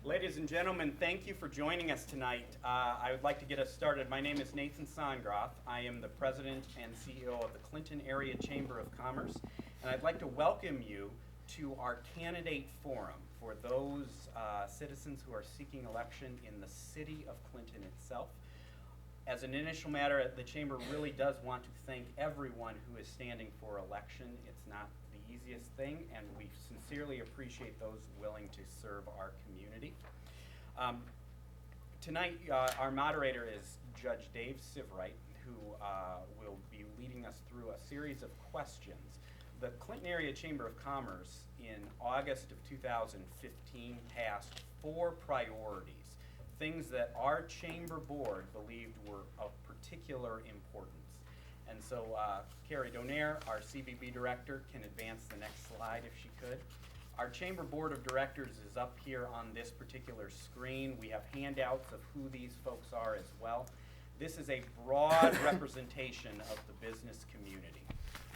Ladies and gentlemen, thank you for joining us tonight. I would like to get us started. My name is Nathan Songroth. I am the President and CEO of the Clinton Area Chamber of Commerce, and I'd like to welcome you to our candidate forum for those citizens who are seeking election in the city of Clinton itself. As an initial matter, the Chamber really does want to thank everyone who is standing for election. It's not the easiest thing, and we sincerely appreciate those willing to serve our community. Tonight, our moderator is Judge Dave Sivrite, who will be leading us through a series of questions. The Clinton Area Chamber of Commerce in August of 2015 passed 4 priorities, things that our chamber board believed were of particular importance. And so Carrie Donaire, our CBB director, can advance the next slide if she could. Our chamber board of directors is up here on this particular screen. We have handouts of who these folks are as well. This is a broad representation of the business community.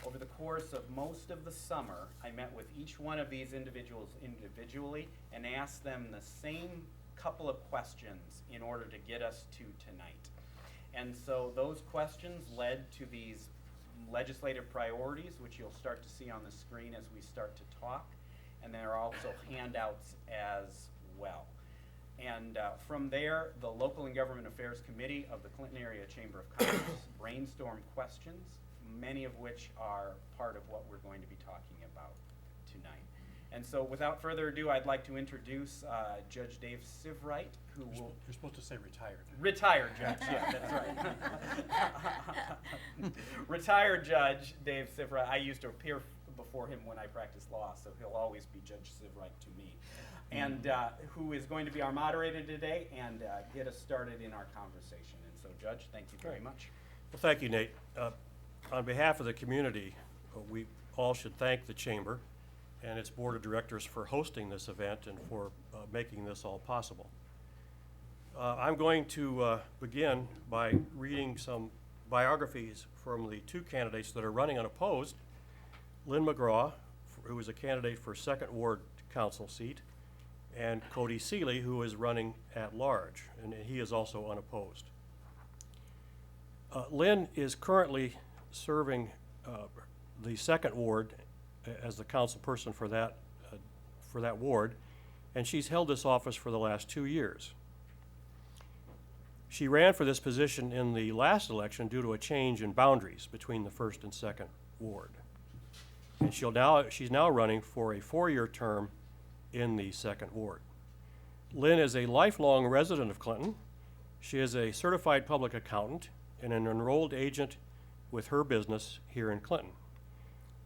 Over the course of most of the summer, I met with each one of these individuals individually and asked them the same couple of questions in order to get us to tonight. And so those questions led to these legislative priorities, which you'll start to see on the screen as we start to talk. And there are also handouts as well. And from there, the Local and Government Affairs Committee of the Clinton Area Chamber of Commerce brainstormed questions, many of which are part of what we're going to be talking about tonight. And so without further ado, I'd like to introduce Judge Dave Sivrite, who will... You're supposed to say retired. Retired judge, yeah, that's right. Retired Judge Dave Sivrite. I used to appear before him when I practiced law, so he'll always be Judge Sivrite to me. And who is going to be our moderator today and get us started in our conversation. And so, Judge, thank you very much. Well, thank you, Nate. On behalf of the community, we all should thank the Chamber and its Board of Directors for hosting this event and for making this all possible. I'm going to begin by reading some biographies from the 2 candidates that are running unopposed. Lynn McGraw, who is a candidate for 2nd Ward Council seat, and Cody Seeley, who is running at large, and he is also unopposed. Lynn is currently serving the 2nd Ward as the council person for that ward, and she's held this office for the last 2 years. She ran for this position in the last election due to a change in boundaries between the 1st and 2nd Ward. And she's now running for a 4-year term in the 2nd Ward. Lynn is a lifelong resident of Clinton. She is a certified public accountant and an enrolled agent with her business here in Clinton.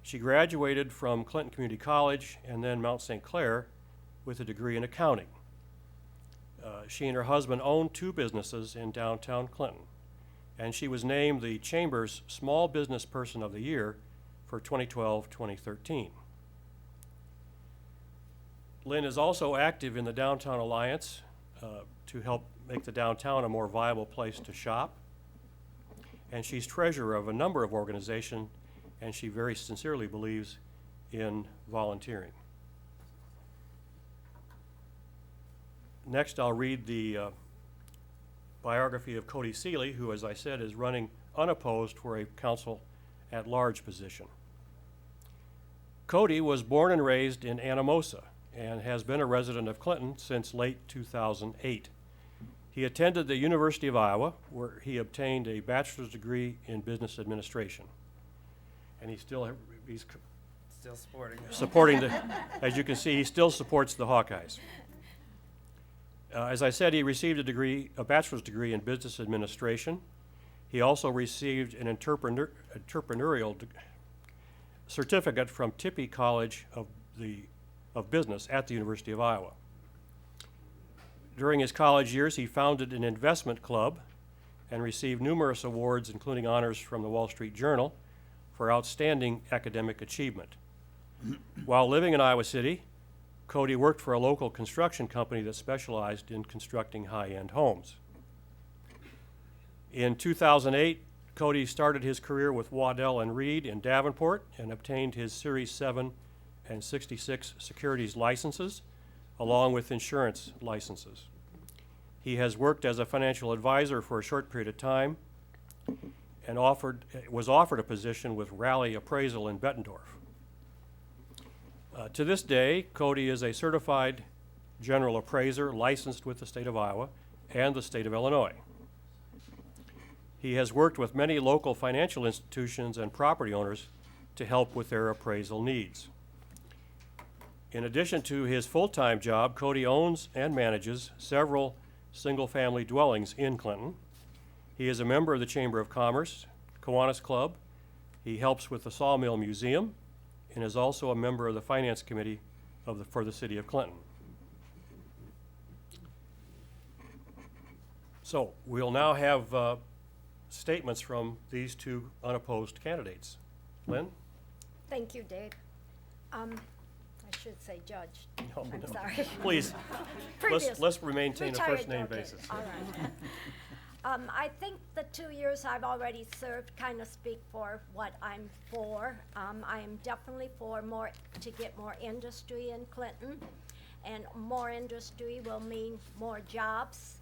She graduated from Clinton Community College and then Mount St. Clair with a degree in accounting. She and her husband own 2 businesses in downtown Clinton, and she was named the Chamber's Small Business Person of the Year for 2012-2013. Lynn is also active in the Downtown Alliance to help make the downtown a more viable place to shop, and she's treasurer of a number of organizations, and she very sincerely believes in volunteering. Next, I'll read the biography of Cody Seeley, who, as I said, is running unopposed for a council at large position. Cody was born and raised in Anamosa and has been a resident of Clinton since late 2008. He attended the University of Iowa, where he obtained a bachelor's degree in business administration. And he's still supporting the, as you can see, he still supports the Hawkeyes. As I said, he received a bachelor's degree in business administration. He also received an entrepreneurial certificate from Tippie College of Business at the University of Iowa. During his college years, he founded an investment club and received numerous awards, including honors from the Wall Street Journal for outstanding academic achievement. While living in Iowa City, Cody worked for a local construction company that specialized in constructing high-end homes. In 2008, Cody started his career with Waddell & Reed in Davenport and obtained his Series 7 and 66 securities licenses along with insurance licenses. He has worked as a financial advisor for a short period of time and was offered a position with Raleigh Appraisal in Bettendorf. To this day, Cody is a certified general appraiser licensed with the state of Iowa and the state of Illinois. He has worked with many local financial institutions and property owners to help with their appraisal needs. In addition to his full-time job, Cody owns and manages several single-family dwellings in Clinton. He is a member of the Chamber of Commerce, Kiwanis Club. He helps with the Sawmill Museum and is also a member of the Finance Committee for the City of Clinton. So we'll now have statements from these two unopposed candidates. Lynn? Thank you, Dave. I should say judge. No, I'm no. sorry. Please, Previous let's maintain a retired, first name okay, basis. All right. I think the 2 years I've already served kind of speak for what I'm for. I am definitely for to get more industry in Clinton, and more industry will mean more jobs.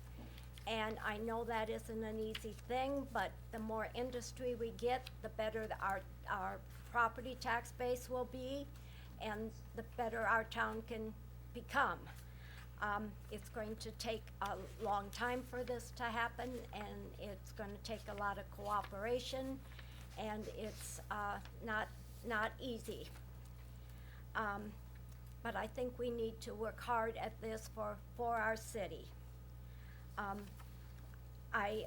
And I know that isn't an easy thing, but the more industry we get, the better our property tax base will be, and the better our town can become. It's going to take a long time for this to happen, and it's going to take a lot of cooperation, and it's not easy. But I think we need to work hard at this for our city. I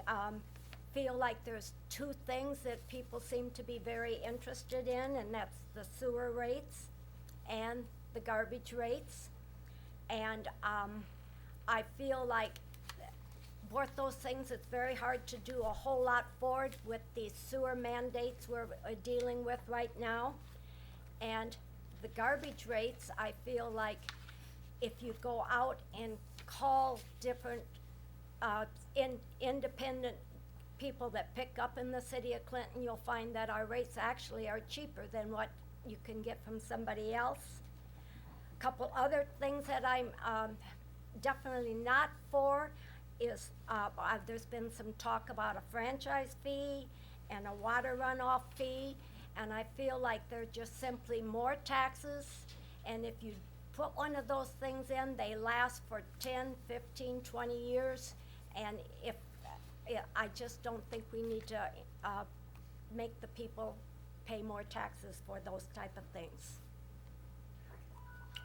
feel like there's two things that people seem to be very interested in, and that's the sewer rates and the garbage rates. And I feel like both those things, it's very hard to do a whole lot forward with these sewer mandates we're dealing with right now. And the garbage rates, I feel like if you go out and call different independent people that pick up in the city of Clinton, you'll find that our rates actually are cheaper than what you can get from somebody else. Couple other things that I'm definitely not for is there's been some talk about a franchise fee and a water runoff fee, and I feel like they're just simply more taxes, and if you put one of those things in, they last for 10, 15, 20 years, and I just don't think we need to make the people pay more taxes for those type of things.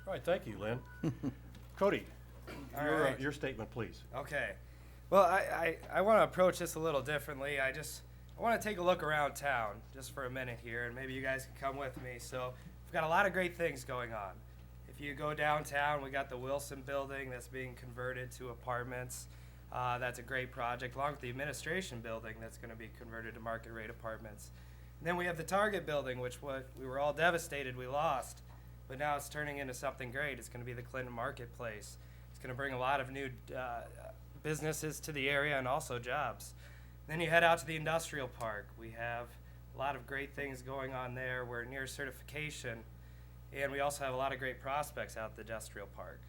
All right, thank you, Lynn. Cody, All right. your statement, please. Okay. Well, I want to approach this a little differently. I want to take a look around town just for a minute here, and maybe you guys can come with me. So we've got a lot of great things going on. If you go downtown, we got the Wilson building that's being converted to apartments. That's a great project, along with the administration building that's going to be converted to market rate apartments. And then we have the Target building, which we were all devastated we lost, but now it's turning into something great. It's going to be the Clinton Marketplace. It's going to bring a lot of new businesses to the area and also jobs. Then you head out to the industrial park. We have a lot of great things going on there. We're near certification, and we also have a lot of great prospects out at the industrial park.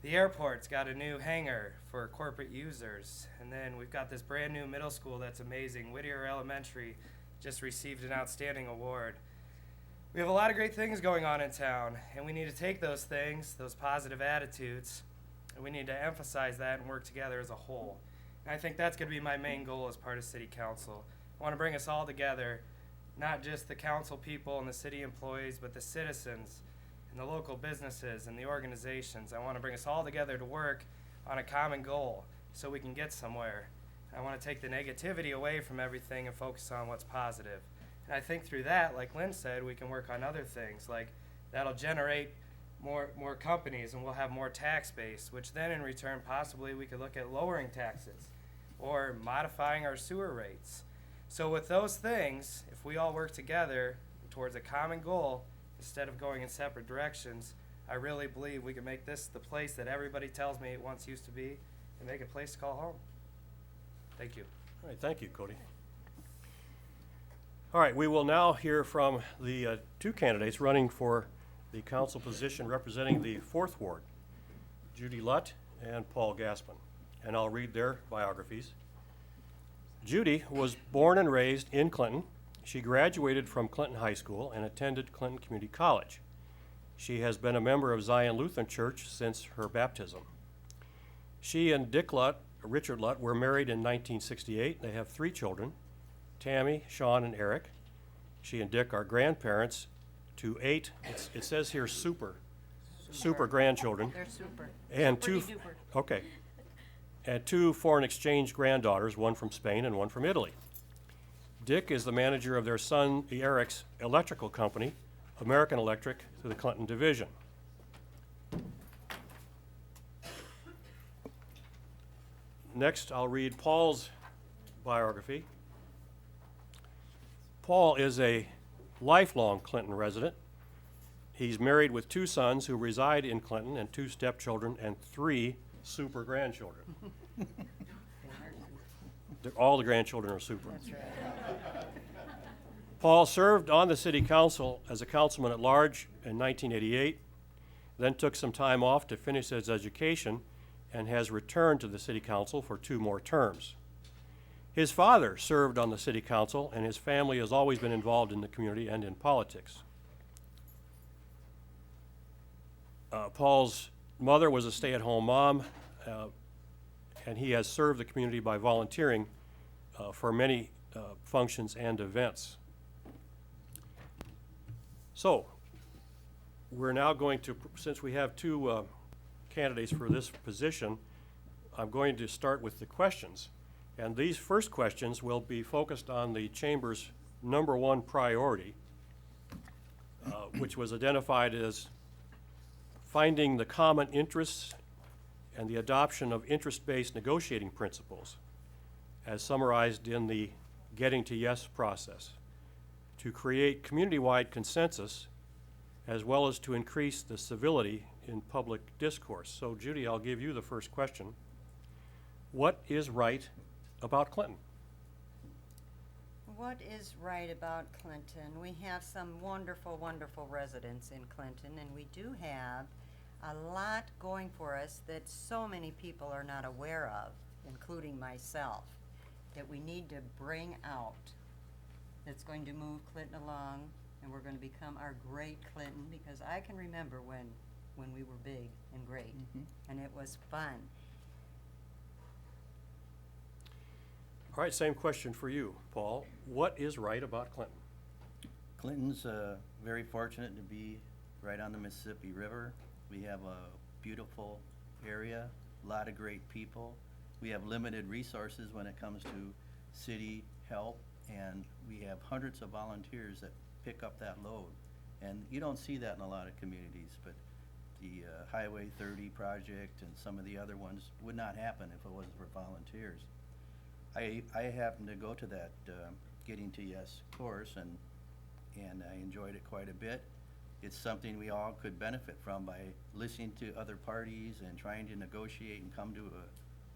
The airport's got a new hangar for corporate users, and then we've got this brand new middle school that's amazing. Whittier Elementary just received an outstanding award. We have a lot of great things going on in town, and we need to take those things, those positive attitudes, and we need to emphasize that and work together as a whole. And I think that's going to be my main goal as part of City Council. I want to bring us all together, not just the council people and the city employees, but the citizens and the local businesses and the organizations. I want to bring us all together to work on a common goal so we can get somewhere. I want to take the negativity away from everything and focus on what's positive. And I think through that, like Lynn said, we can work on other things, like that'll generate more companies, and we'll have more tax base, which then in return possibly we could look at lowering taxes or modifying our sewer rates. So with those things, if we all work together towards a common goal instead of going in separate directions, I really believe we can make this the place that everybody tells me it once used to be, and make a place to call home. Thank you. All right, thank you, Cody. All right, we will now hear from the two candidates running for the council position representing the 4th Ward. Judy Lutt and Paul Gaspin, and I'll read their biographies. Judy was born and raised in Clinton. She graduated from Clinton High School and attended Clinton Community College. She has been a member of Zion Lutheran Church since her baptism. She and Dick Lutt, Richard Lutt, were married in 1968. They have 3 children, Tammy, Sean, and Eric. She and Dick are grandparents to 8, it says here super grandchildren. They're super. And Pretty 2, duper. okay. And 2 foreign exchange granddaughters, one from Spain and one from Italy. Dick is the manager of their son Eric's electrical company, American Electric, through the Clinton division. Next, I'll read Paul's biography. Paul is a lifelong Clinton resident. He's married with 2 sons who reside in Clinton and 2 stepchildren and 3 super grandchildren. All the grandchildren are super. That's right. Paul served on the city council as a councilman at large in 1988, then took some time off to finish his education and has returned to the city council for 2 more terms. His father served on the city council, and his family has always been involved in the community and in politics. Paul's mother was a stay-at-home mom, and he has served the community by volunteering for many functions and events. So, we're now going to, since we have 2 candidates for this position, I'm going to start with the questions. And these first questions will be focused on the Chamber's #1 priority, which was identified as finding the common interests and the adoption of interest-based negotiating principles, as summarized in the Getting to Yes process, to create community-wide consensus, as well as to increase the civility in public discourse. So, Judy, I'll give you the first question. What is right about Clinton? What is right about Clinton? We have some wonderful, wonderful residents in Clinton, and we do have a lot going for us that so many people are not aware of, including myself, that we need to bring out, that's going to move Clinton along, and we're going to become our great Clinton, because I can remember when we were big and great, and it was fun. All right, same question for you, Paul. What is right about Clinton? Clinton's very fortunate to be right on the Mississippi River. We have a beautiful area, a lot of great people. We have limited resources when it comes to city help, and we have hundreds of volunteers that pick up that load. And you don't see that in a lot of communities, but the Highway 30 project and some of the other ones would not happen if it wasn't for volunteers. I happened to go to that Getting to Yes course, and I enjoyed it quite a bit. It's something we all could benefit from by listening to other parties and trying to negotiate and come to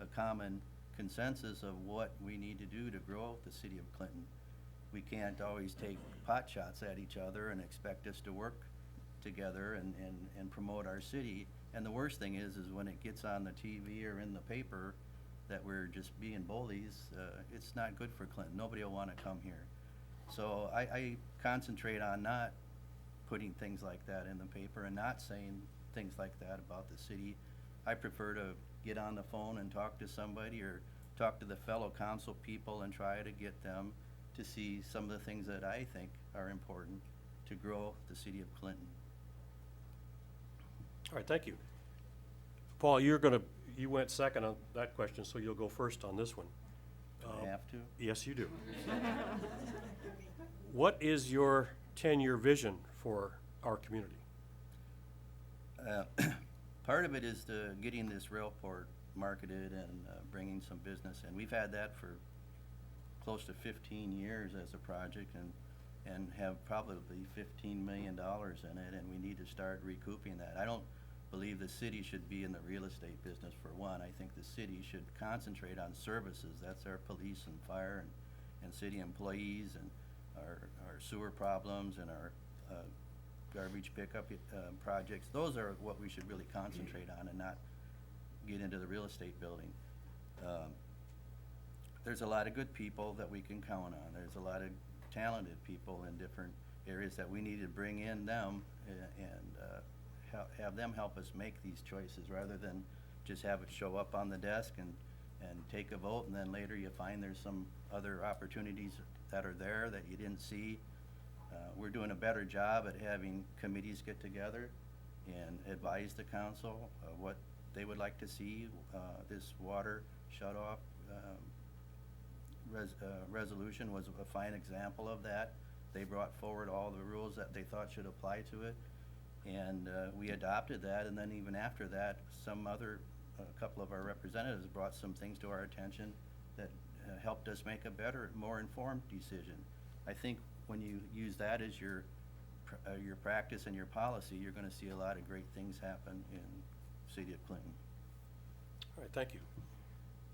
a common consensus of what we need to do to grow the city of Clinton. We can't always take pot shots at each other and expect us to work together and promote our city. And the worst thing is when it gets on the TV or in the paper that we're just being bullies, it's not good for Clinton. Nobody will want to come here. So I concentrate on not putting things like that in the paper and not saying things like that about the city. I prefer to get on the phone and talk to somebody or talk to the fellow council people and try to get them to see some of the things that I think are important to grow the city of Clinton. All right, thank you. Paul, you went second on that question, so you'll go first on this one. Do I have to? Yes, you do. What is your 10-year vision for our community? Part of it is getting this railport marketed and bringing some business in. We've had that for close to 15 years as a project and have probably $15 million in it, and we need to start recouping that. I don't believe the city should be in the real estate business for one. I think the city should concentrate on services. That's our police and fire and city employees and our sewer problems and our garbage pickup projects. Those are what we should really concentrate on and not get into the real estate building. There's a lot of good people that we can count on. There's a lot of talented people in different areas that we need to bring in them and have them help us make these choices rather than just have it show up on the desk and take a vote, and then later you find there's some other opportunities that are there that you didn't see. We're doing a better job at having committees get together and advise the council what they would like to see. This water shut-off resolution was a fine example of that. They brought forward all the rules that they thought should apply to it, and we adopted that, and then even after that, a couple of our representatives brought some things to our attention that helped us make a better, more informed decision. I think when you use that as your practice and your policy, you're gonna see a lot of great things happen in the city of Clinton. All right, thank you.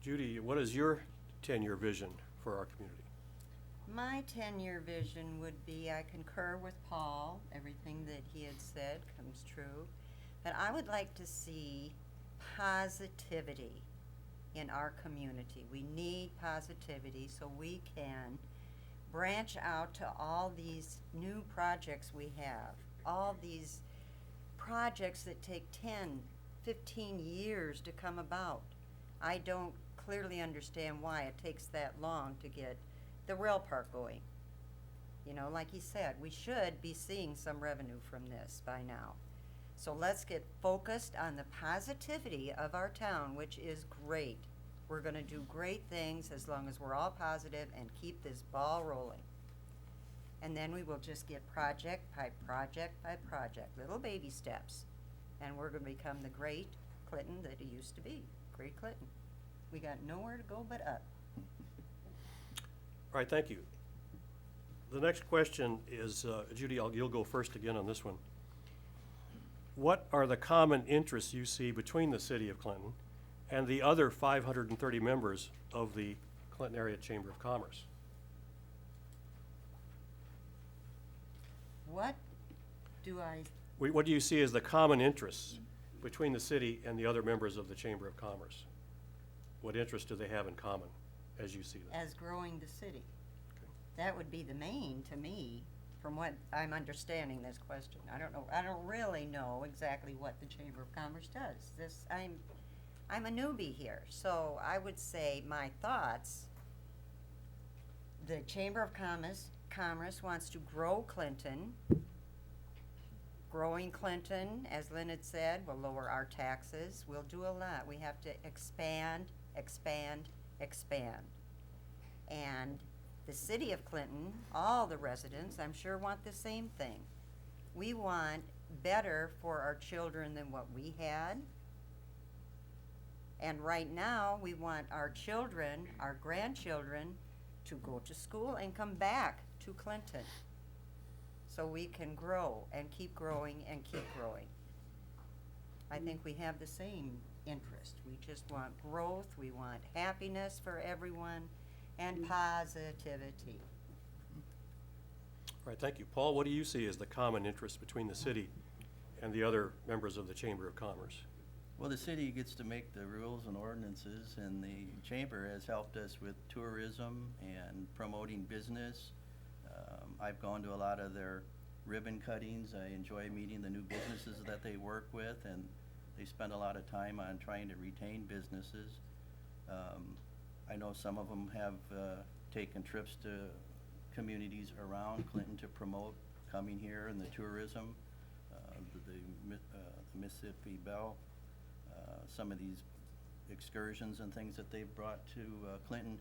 Judy, what is your 10-year vision for our community? My 10-year vision would be, I concur with Paul, everything that he had said comes true, that I would like to see positivity in our community. We need positivity so we can branch out to all these new projects we have, all these projects that take 10, 15 years to come about. I don't clearly understand why it takes that long to get the rail park going. You know, like he said, we should be seeing some revenue from this by now. So let's get focused on the positivity of our town, which is great. We're gonna do great things as long as we're all positive and keep this ball rolling. And then we will just get project by project by project, little baby steps. And we're gonna become the great Clinton that it used to be, great Clinton. We got nowhere to go but up. All right, thank you. The next question is, Judy, you'll go first again on this one. What are the common interests you see between the city of Clinton and the other 530 members of the Clinton Area Chamber of Commerce? What do I, What do you see as the common interests between the city and the other members of the Chamber of Commerce? What interests do they have in common, as you see them? as growing the city? Okay. That would be the main, to me, from what I'm understanding this question. I don't really know exactly what the Chamber of Commerce does. I'm a newbie here, so I would say my thoughts, the Chamber of Commerce wants to grow Clinton. Growing Clinton, as Lynn had said, will lower our taxes. We'll do a lot. We have to expand, expand, expand. And the city of Clinton, all the residents, I'm sure, want the same thing. We want better for our children than what we had. And right now, we want our children, our grandchildren, to go to school and come back to Clinton, so we can grow and keep growing and keep growing. I think we have the same interest. We just want growth, we want happiness for everyone, and positivity. All right, thank you. Paul, what do you see as the common interest between the city and the other members of the Chamber of Commerce? Well, the city gets to make the rules and ordinances, and the chamber has helped us with tourism and promoting business. I've gone to a lot of their ribbon cuttings. I enjoy meeting the new businesses that they work with, and they spend a lot of time on trying to retain businesses. I know some of them have taken trips to communities around Clinton to promote coming here and the tourism, the Mississippi Belle, some of these excursions and things that they've brought to Clinton.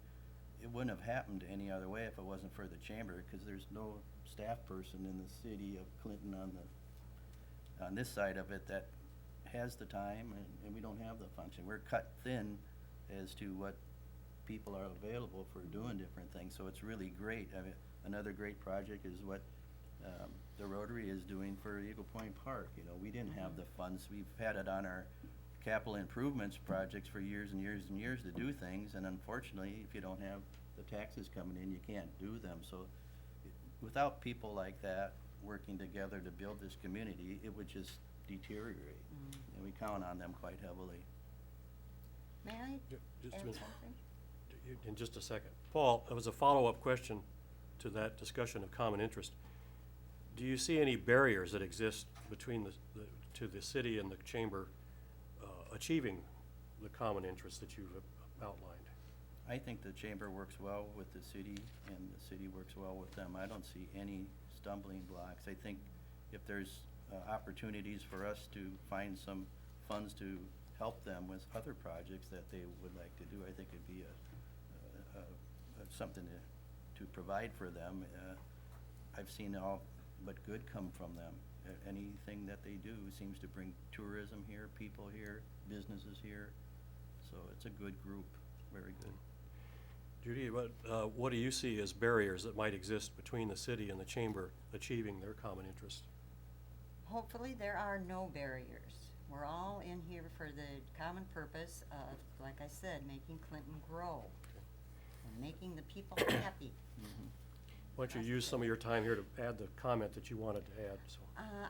It wouldn't have happened any other way if it wasn't for the chamber, because there's no staff person in the city of Clinton on this side of it that has the time, and we don't have the function. We're cut thin as to what people are available for doing different things, so it's really great. I mean, another great project is what the Rotary is doing for Eagle Point Park. You know, we didn't have the funds. We've had it on our capital improvements projects for years and years and years to do things, and unfortunately, if you don't have the taxes coming in, you can't do them. So without people like that working together to build this community, it would just deteriorate. And we count on them quite heavily. May I Just a add minute. something? In just a second. Paul, it was a follow-up question to that discussion of common interest. Do you see any barriers that exist between to the city and the chamber achieving the common interest that you've outlined? I think the chamber works well with the city, and the city works well with them. I don't see any stumbling blocks. I think if there's opportunities for us to find some funds to help them with other projects that they would like to do, I think it'd be something to provide for them. I've seen all but good come from them. Anything that they do seems to bring tourism here, people here, businesses here. So it's a good group, very good. Judy, what do you see as barriers that might exist between the city and the chamber achieving their common interest? Hopefully, there are no barriers. We're all in here for the common purpose of, like I said, making Clinton grow and making the people happy. Why don't you use some of your time here to add the comment that you wanted to add, so.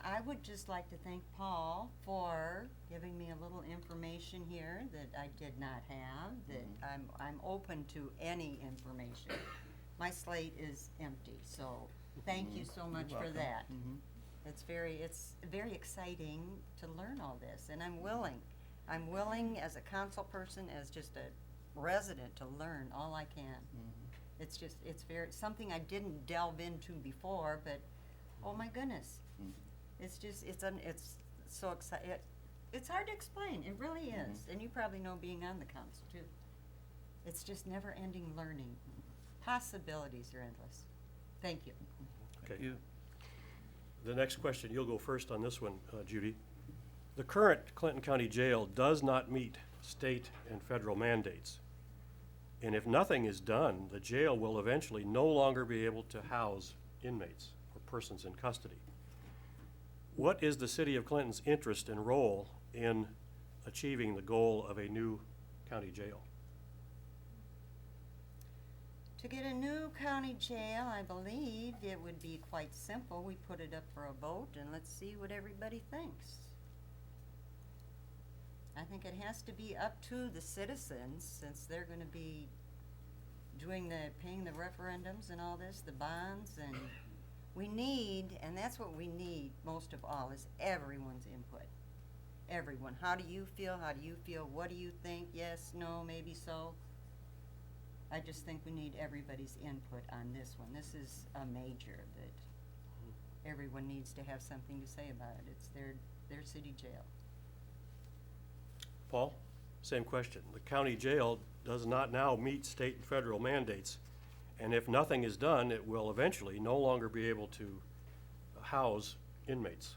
I would just like to thank Paul for giving me a little information here that I did not have, that I'm open to any information. My slate is empty, so thank you so much for welcome. that. It's very exciting to learn all this, and I'm willing as a council person, as just a resident, to learn all I can. It's just, it's something I didn't delve into before, but, oh my goodness. It's just, it's so exciting. It's hard to explain, it really is, and you probably know being on the council too. It's just never-ending learning. Possibilities are endless. Thank you. Okay. You, The next question, you'll go first on this one, Judy. The current Clinton County Jail does not meet state and federal mandates. And if nothing is done, the jail will eventually no longer be able to house inmates or persons in custody. What is the city of Clinton's interest and role in achieving the goal of a new county jail? To get a new county jail, I believe it would be quite simple. We put it up for a vote and let's see what everybody thinks. I think it has to be up to the citizens, since they're gonna be paying the referendums and all this, the bonds, and we need, and that's what we need most of all, is everyone's input. Everyone, how do you feel, what do you think, yes, no, maybe so? I just think we need everybody's input on this one. This is a major that everyone needs to have something to say about it. It's their city jail. Paul, same question. The county jail does not now meet state and federal mandates, and if nothing is done, it will eventually no longer be able to house inmates.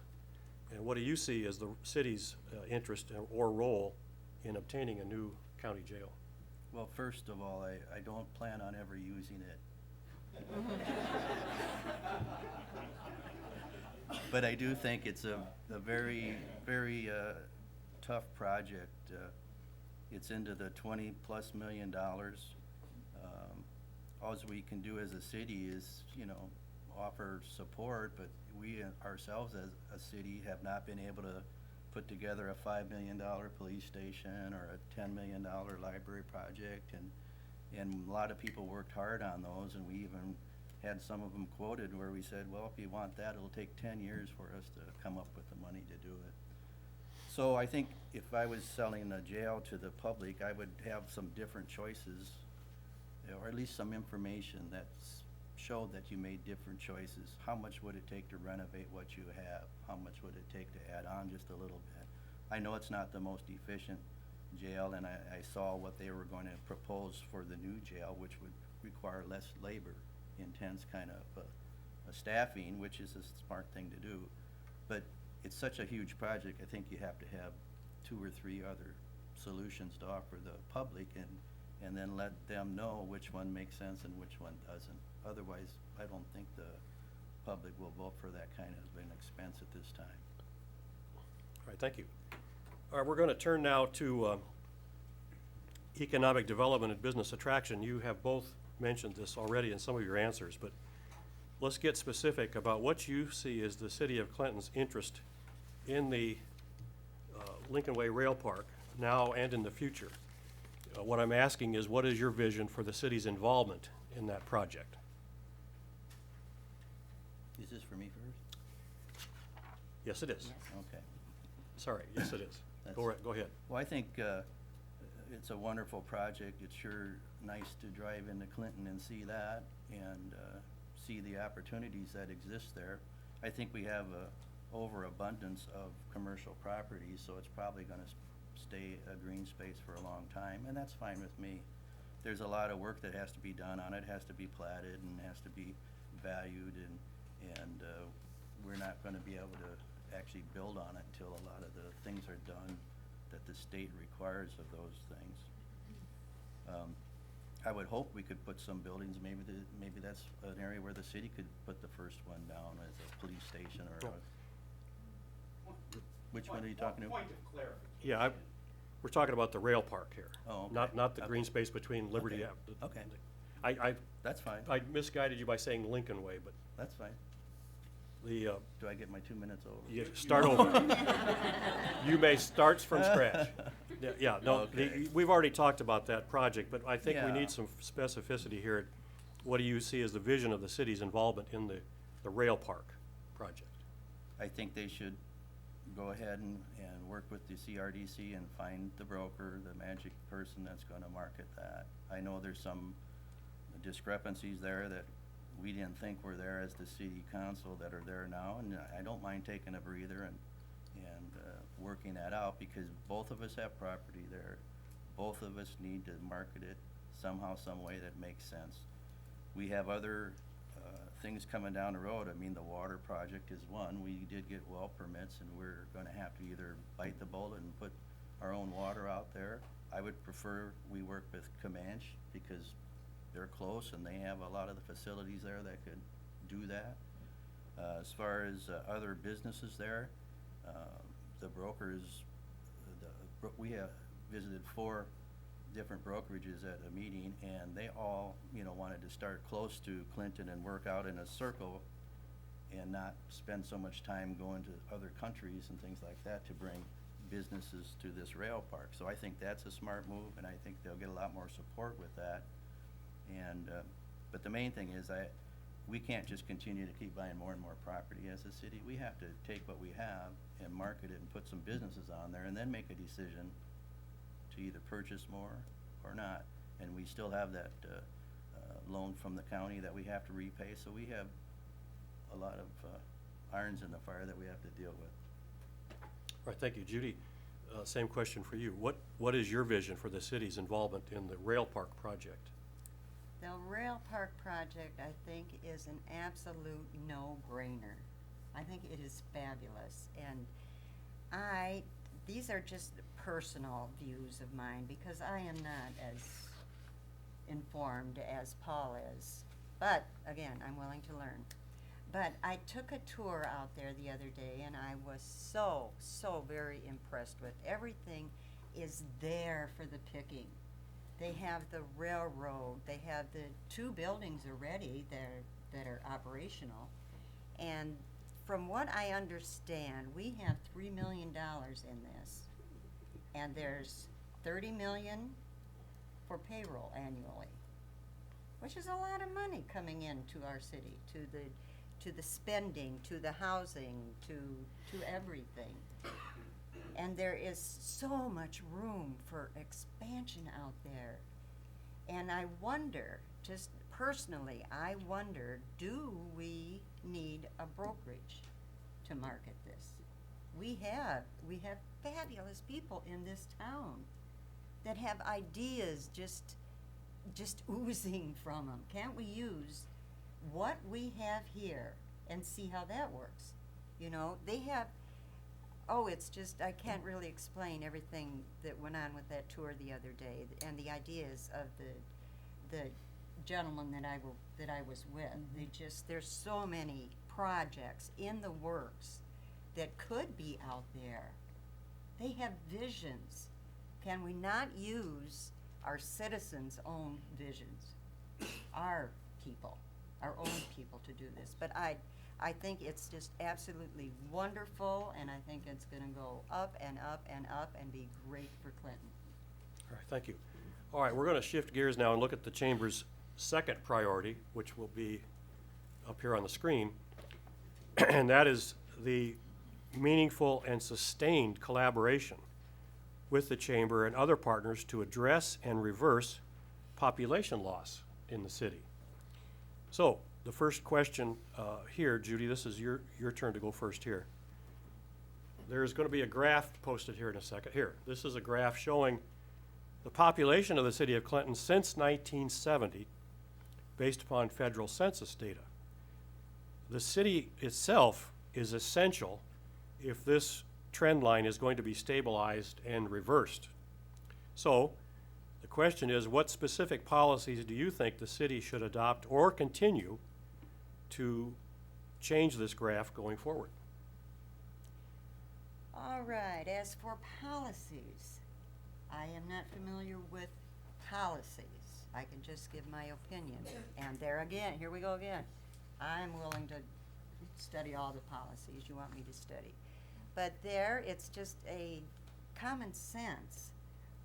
And what do you see as the city's interest or role in obtaining a new county jail? well, first of all, I don't plan on ever using it. But I do think it's a very, very tough project. It's into the $20+ million. All we can do as a city is, offer support, but we ourselves as a city have not been able to put together a $5 million police station or a $10 million library project, and a lot of people worked hard on those, and we even had some of them quoted where we said, well, if you want that, it'll take 10 years for us to come up with the money to do it. So I think if I was selling a jail to the public, I would have some different choices, or at least some information that showed that you made different choices. How much would it take to renovate what you have? How much would it take to add on just a little bit? I know it's not the most efficient jail, and I saw what they were going to propose for the new jail, which would require less labor intense kind of staffing, which is a smart thing to do. But it's such a huge project, I think you have to have 2 or 3 other solutions to offer the public, and then let them know which one makes sense and which one doesn't. Otherwise, I don't think the public will vote for that kind of an expense at this time. All right, thank you. All right, we're going to turn now to economic development and business attraction. You have both mentioned this already in some of your answers, but let's get specific about what you see as the city of Clinton's interest in the Lincoln Way Rail Park now and in the future. What I'm asking is, what is your vision for the city's involvement in that project? Is this for me first? Yes, it is. Okay. Sorry, yes, it is. That's- Go ahead. Well, I think it's a wonderful project. It's sure nice to drive into Clinton and see that and see the opportunities that exist there. I think we have a overabundance of commercial properties, so it's probably gonna stay a green space for a long time, and that's fine with me. There's a lot of work that has to be done on it, has to be platted and has to be valued, and we're not gonna be able to actually build on it until a lot of the things are done that the state requires of those things. I would hope we could put some buildings, maybe that's an area where the city could put the first one down as a police station or which one are you talking about? Point of clarification. Yeah, we're talking about the rail park here. Oh, okay. Not the Okay. green space between Liberty Okay. Ave. Okay. That's fine, I misguided you by saying Lincoln Way, but that's fine. the, Do I get my 2 minutes over? you start over. You may start from scratch. Yeah, no, Okay. we've already talked about that project, but I think we Yeah. need some specificity here. What do you see as the vision of the city's involvement in the rail park project? I think they should go ahead and work with the CRDC and find the broker, the magic person that's gonna market that. I know there's some discrepancies there that we didn't think were there as the city council that are there now, and I don't mind taking a breather and working that out, because both of us have property there. Both of us need to market it somehow, some way that makes sense. We have other things coming down the road. I mean, the water project is one. We did get well permits, and we're gonna have to either bite the bullet and put our own water out there. I would prefer we work with Comanche, because they're close and they have a lot of the facilities there that could do that. As far as other businesses there, the brokers, we have visited 4 different brokerages at a meeting, and they all, wanted to start close to Clinton and work out in a circle and not spend so much time going to other countries and things like that to bring businesses to this rail park. So I think that's a smart move, and I think they'll get a lot more support with that. And, but the main thing is we can't just continue to keep buying more and more property as a city. We have to take what we have and market it and put some businesses on there, and then make a decision to either purchase more or not. And we still have that loan from the county that we have to repay, so we have a lot of irons in the fire that we have to deal with. All right, thank you. Judy, same question for you. What is your vision for the city's involvement in the rail park project? The rail park project, I think, is an absolute no-brainer. I think it is fabulous, and these are just personal views of mine, because I am not as informed as Paul is. But, again, I'm willing to learn. But I took a tour out there the other day, and I was so very impressed with everything is there for the picking. They have the railroad, they have the 2 buildings already that are operational. And from what I understand, we have $3 million in this. And there's $30 million for payroll annually, which is a lot of money coming into our city, to the spending, to the housing, to everything. And there is so much room for expansion out there. And I wonder, just personally, I wonder, do we need a brokerage to market this? We have fabulous people in this town that have ideas just oozing from them. Can't we use what we have here and see how that works? They have, it's just, I can't really explain everything that went on with that tour the other day, and the ideas of the gentleman that I was with. There's so many projects in the works that could be out there. They have visions. Can we not use our citizens' own visions? Our own people to do this? But I think it's just absolutely wonderful, and I think it's gonna go up and up and up and be great for Clinton. All right, thank you. All right, we're going to shift gears now and look at the Chamber's second priority, which will be up here on the screen, and that is the meaningful and sustained collaboration with the Chamber and other partners to address and reverse population loss in the city. So, the first question here, Judy, this is your turn to go first here. There's going to be a graph posted here in a second. Here, this is a graph showing the population of the city of Clinton since 1970 based upon federal census data. The city itself is essential if this trend line is going to be stabilized and reversed. So, the question is, what specific policies do you think the city should adopt or continue to change this graph going forward? All right, as for policies, I am not familiar with policies. I can just give my opinion. And there again, here we go again. I'm willing to study all the policies you want me to study. But there, it's just a common sense.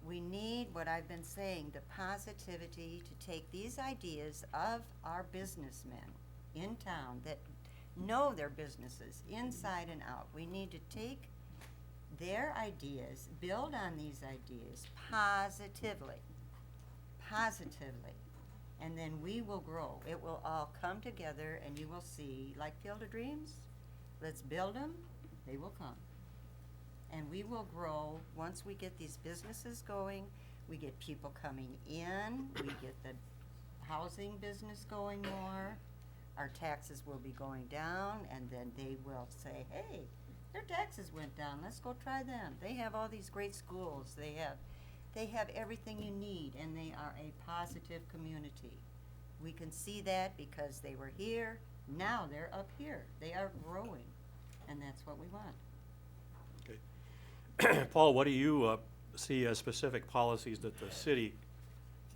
We need, what I've been saying, the positivity to take these ideas of our businessmen in town that know their businesses inside and out. We need to take their ideas, build on these ideas positively, and then we will grow. It will all come together and you will see, like Field of Dreams, let's build them, they will come. And we will grow once we get these businesses going, we get people coming in, we get the housing business going more, our taxes will be going down, and then they will say, hey, their taxes went down, let's go try them. They have all these great schools, they have everything you need, and they are a positive community. We can see that because they were here, now they're up here. They are growing, and that's what we want. Okay. Paul, what do you see as specific policies that the city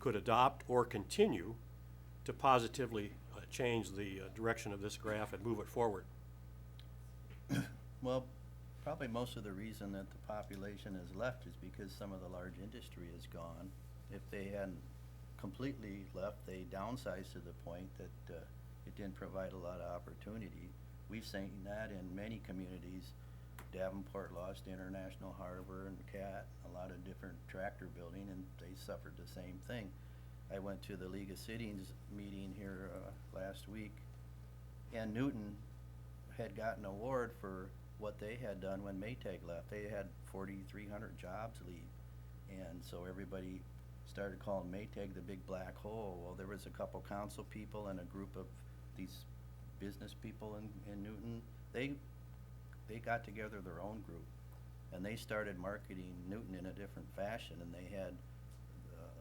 could adopt or continue to positively change the direction of this graph and move it forward? Well, probably most of the reason that the population has left is because some of the large industry is gone. If they hadn't completely left, they downsized to the point that it didn't provide a lot of opportunity. We've seen that in many communities. Davenport lost International Harbor and CAT, a lot of different tractor building, and they suffered the same thing. I went to the League of Cities meeting here last week, and Newton had gotten an award for what they had done when Maytag left. They had 4,300 jobs leave, and so everybody started calling Maytag the big black hole. Well, there was a couple council people and a group of these business people in Newton. They got together their own group, and they started marketing Newton in a different fashion, and they had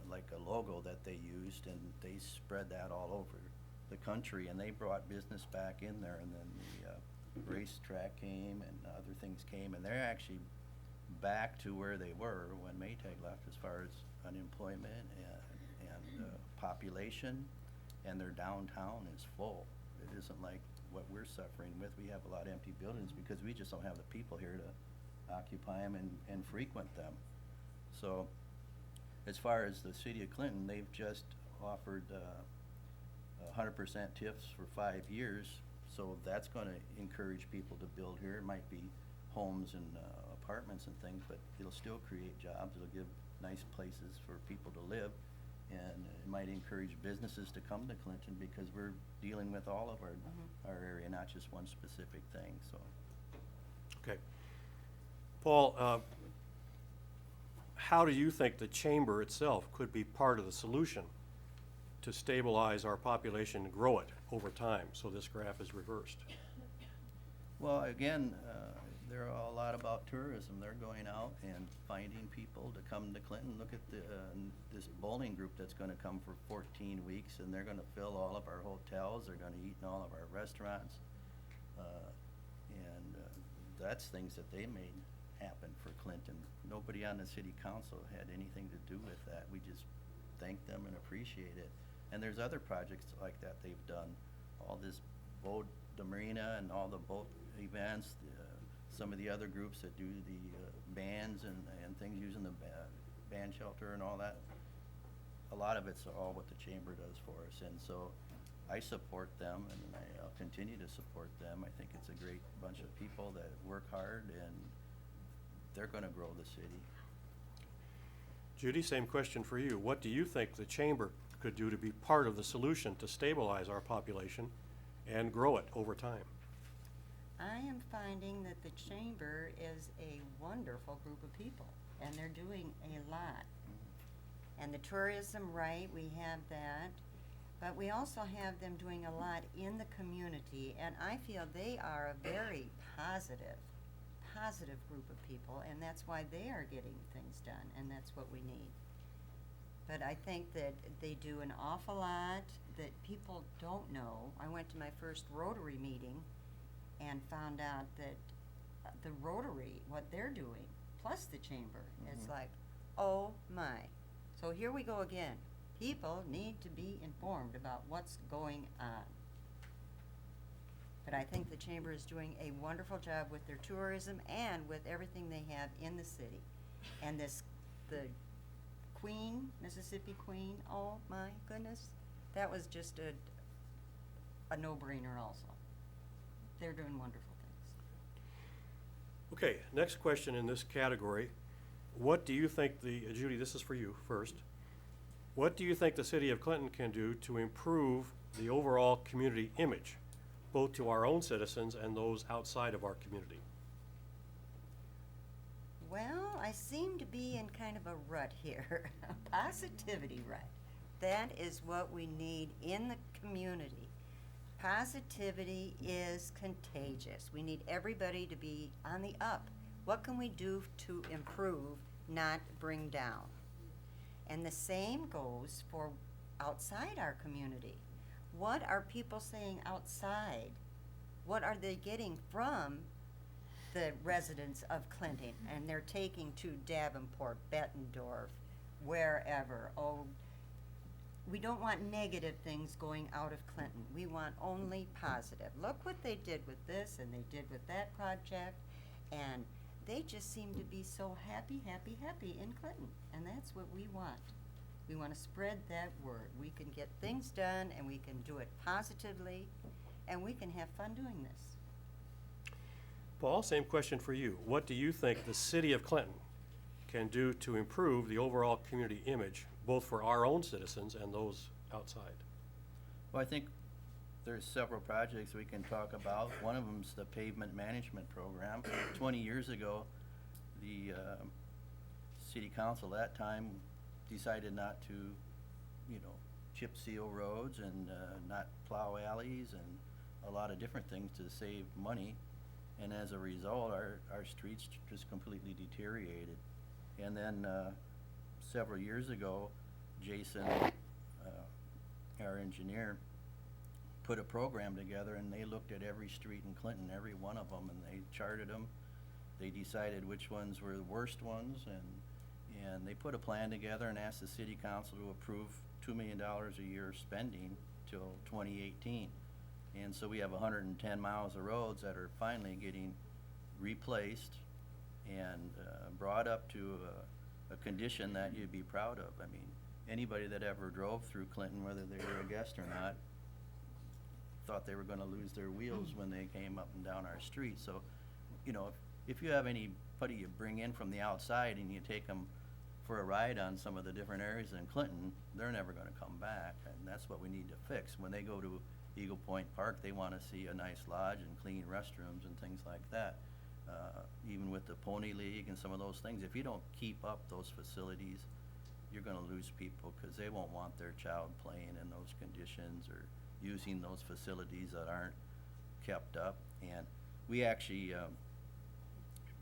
like a logo that they used, and they spread that all over the country, and they brought business back in there, and then the racetrack came and other things came, and they're actually back to where they were when Maytag left as far as unemployment and population, and their downtown is full. It isn't like what we're suffering with. We have a lot of empty buildings because we just don't have the people here to occupy them and frequent them. So as far as the city of Clinton, they've just offered 100% TIFs for 5 years, so that's going to encourage people to build here. It might be homes and apartments and things, but it'll still create jobs. It'll give nice places for people to live, and it might encourage businesses to come to Clinton because we're dealing with all of our area, not just one specific thing. So, Okay. Paul, how do you think the chamber itself could be part of the solution to stabilize our population and grow it over time so this graph is reversed? well, again, they're all a lot about tourism. They're going out and finding people to come to Clinton. Look at this bowling group that's going to come for 14 weeks, and they're going to fill all of our hotels. They're going to eat in all of our restaurants, and that's things that they made happen for Clinton. Nobody on the city council had anything to do with that. We just thank them and appreciate it. And there's other projects like that they've done. All this boat, the marina, and all the boat events. Some of the other groups that do the bands and things using the band shelter and all that. a lot of it's all what the chamber does for us, and so I support them, and I'll continue to support them. I think it's a great bunch of people that work hard, and they're gonna grow the city. Judy, same question for you. What do you think the chamber could do to be part of the solution to stabilize our population and grow it over time? I am finding that the chamber is a wonderful group of people, and they're doing a lot. And the tourism, right, we have that, but we also have them doing a lot in the community, and I feel they are a very positive group of people, and that's why they are getting things done, and that's what we need. But I think that they do an awful lot that people don't know. I went to my first Rotary meeting and found out that the Rotary, what they're doing, plus the chamber, it's like, oh my. So here we go again. People need to be informed about what's going on. But I think the chamber is doing a wonderful job with their tourism and with everything they have in the city. And the Queen, Mississippi Queen, oh my goodness, that was just a no-brainer also. They're doing wonderful things. Okay, next question in this category. What do you think Judy, this is for you first. What do you think the city of Clinton can do to improve the overall community image, both to our own citizens and those outside of our community? Well, I seem to be in kind of a rut here, a positivity rut. That is what we need in the community. Positivity is contagious. We need everybody to be on the up. What can we do to improve, not bring down? And the same goes for outside our community. What are people saying outside? What are they getting from the residents of Clinton? And they're taking to Davenport, Bettendorf, wherever. Oh, we don't want negative things going out of Clinton. We want only positive. Look what they did with this and they did with that project. And they just seem to be so happy, happy, happy in Clinton. And that's what we want. We want to spread that word. We can get things done and we can do it positively and we can have fun doing this. Paul, same question for you. What do you think the city of Clinton can do to improve the overall community image, both for our own citizens and those outside? Well, I think there's several projects we can talk about. One of them's the pavement management program. 20 years ago, the city council at that time decided not to, chip seal roads and not plow alleys and a lot of different things to save money. And as a result, our streets just completely deteriorated. And then several years ago, Jason, our engineer, put a program together and they looked at every street in Clinton, every one of them, and they charted them. They decided which ones were the worst ones, and they put a plan together and asked the city council to approve $2 million a year spending till 2018. And so we have 110 miles of roads that are finally getting replaced and brought up to a condition that you'd be proud of. I mean, anybody that ever drove through Clinton, whether they were a guest or not, thought they were gonna lose their wheels when they came up and down our street. So, if you have anybody you bring in from the outside and you take them for a ride on some of the different areas in Clinton, they're never gonna come back, and that's what we need to fix. When they go to Eagle Point Park, they wanna see a nice lodge and clean restrooms and things like that. Even with the Pony League and some of those things, if you don't keep up those facilities, you're gonna lose people, cause they won't want their child playing in those conditions or using those facilities that aren't kept up. And we actually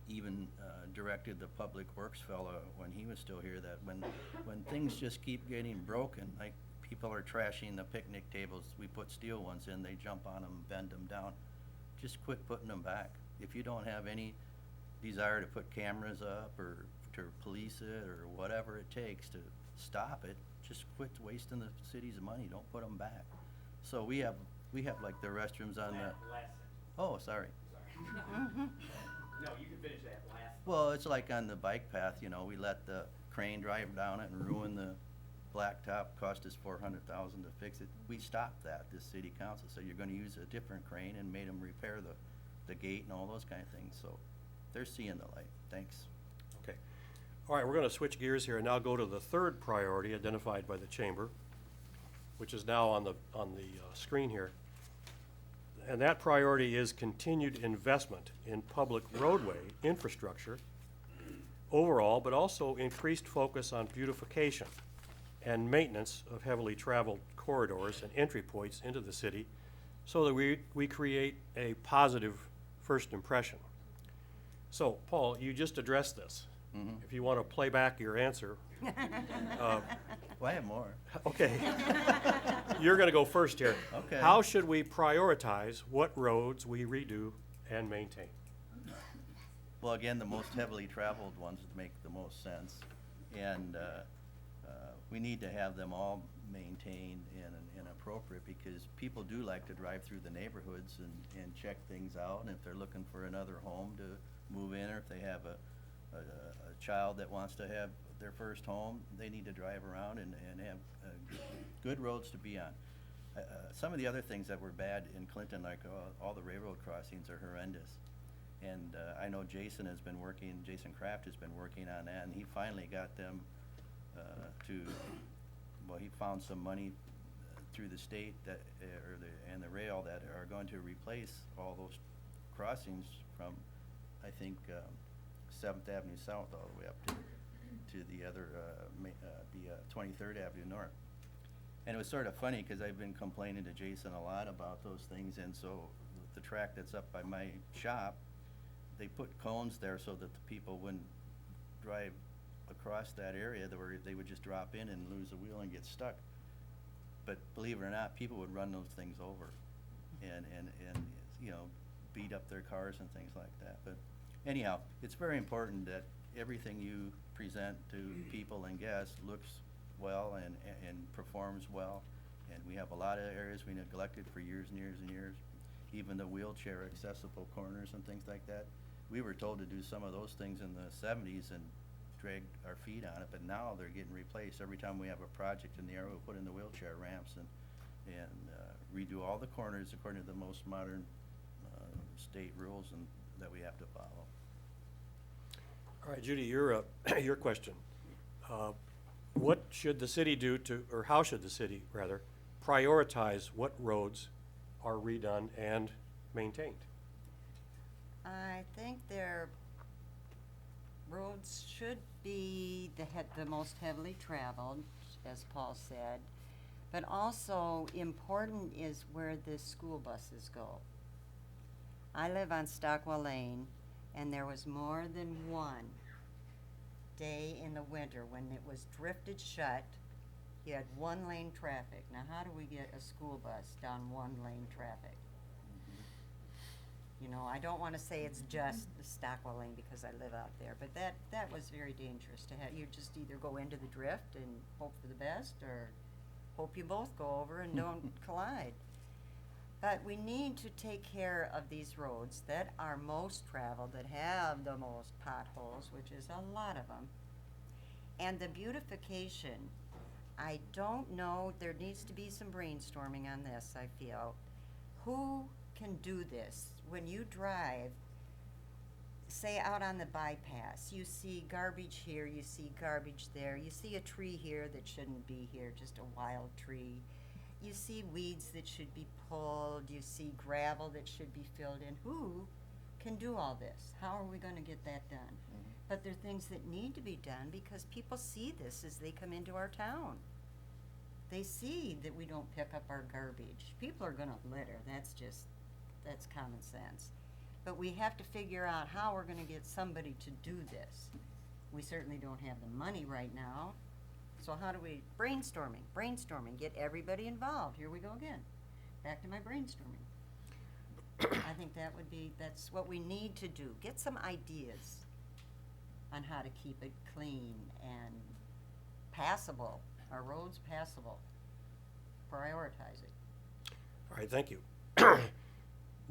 even directed the Public Works fellow when he was still here that when things just keep getting broken, like people are trashing the picnic tables, we put steel ones in, they jump on them, bend them down, just quit putting them back. If you don't have any desire to put cameras up or to police it or whatever it takes to stop it, just quit wasting the city's money, don't put them back. So we have like the restrooms on the. Oh, sorry. No, you can finish that last. Well, it's like on the bike path, we let the crane drive down it and ruin the blacktop, cost us $400,000 to fix it. We stopped that, this city council, so you're gonna use a different crane and made them repair the gate and all those kind of things, so they're seeing the light. Thanks. Okay. All right, we're gonna switch gears here and now go to the third priority identified by the chamber, which is now on the screen here. And that priority is continued investment in public roadway infrastructure overall, but also increased focus on beautification and maintenance of heavily traveled corridors and entry points into the city so that we create a positive first impression. So, Paul, you just addressed this. If you want to play back your answer. Well, I have more. Okay. You're going to go first here. Okay. How should we prioritize what roads we redo and maintain? Well, again, the most heavily traveled ones make the most sense. And we need to have them all maintained and appropriate because people do like to drive through the neighborhoods and check things out. And if they're looking for another home to move in, or if they have a child that wants to have their first home, they need to drive around and have good roads to be on. Some of the other things that were bad in Clinton, like all the railroad crossings, are horrendous. And I know Jason Kraft has been working on that, and he finally got them he found some money through the state that, and the rail that are going to replace all those crossings from, I think, 7th Avenue South all the way up to the other, 23rd Avenue North. And it was sort of funny because I've been complaining to Jason a lot about those things, and so the track that's up by my shop, they put cones there so that the people wouldn't drive across that area, where they would just drop in and lose the wheel and get stuck. But believe it or not, people would run those things over and you know, beat up their cars and things like that. But anyhow, it's very important that everything you present to people and guests looks well and performs well. And we have a lot of areas we neglected for years and years and years. Even the wheelchair accessible corners and things like that. We were told to do some of those things in the 70s and dragged our feet on it, but now they're getting replaced. Every time we have a project in the area, we'll put in the wheelchair ramps and redo all the corners according to the most modern state rules that we have to follow. All right, Judy, your question. What should the city do or how should the city, rather, prioritize what roads are redone and maintained? I think their roads should be the most heavily traveled, as Paul said, but also important is where the school buses go. I live on Stockwell Lane, and there was more than one day in the winter when it was drifted shut. You had one lane traffic. Now, how do we get a school bus down one lane traffic? You know, I don't want to say it's just the Stockwell Lane because I live out there, but that was very dangerous to have. You just either go into the drift and hope for the best, or hope you both go over and don't collide. But we need to take care of these roads that are most traveled, that have the most potholes, which is a lot of them. And the beautification, I don't know, there needs to be some brainstorming on this, I feel. Who can do this? When you drive, say out on the bypass, you see garbage here, you see garbage there, you see a tree here that shouldn't be here, just a wild tree. You see weeds that should be pulled, you see gravel that should be filled in. Who can do all this? How are we gonna get that done? But there are things that need to be done because people see this as they come into our town. They see that we don't pick up our garbage. People are gonna litter, that's common sense. But we have to figure out how we're gonna get somebody to do this. We certainly don't have the money right now. So how do we, brainstorming, get everybody involved. Here we go again, back to my brainstorming. I think that's what we need to do. Get some ideas on how to keep it clean and passable, our roads passable. Prioritize it. All right, thank you.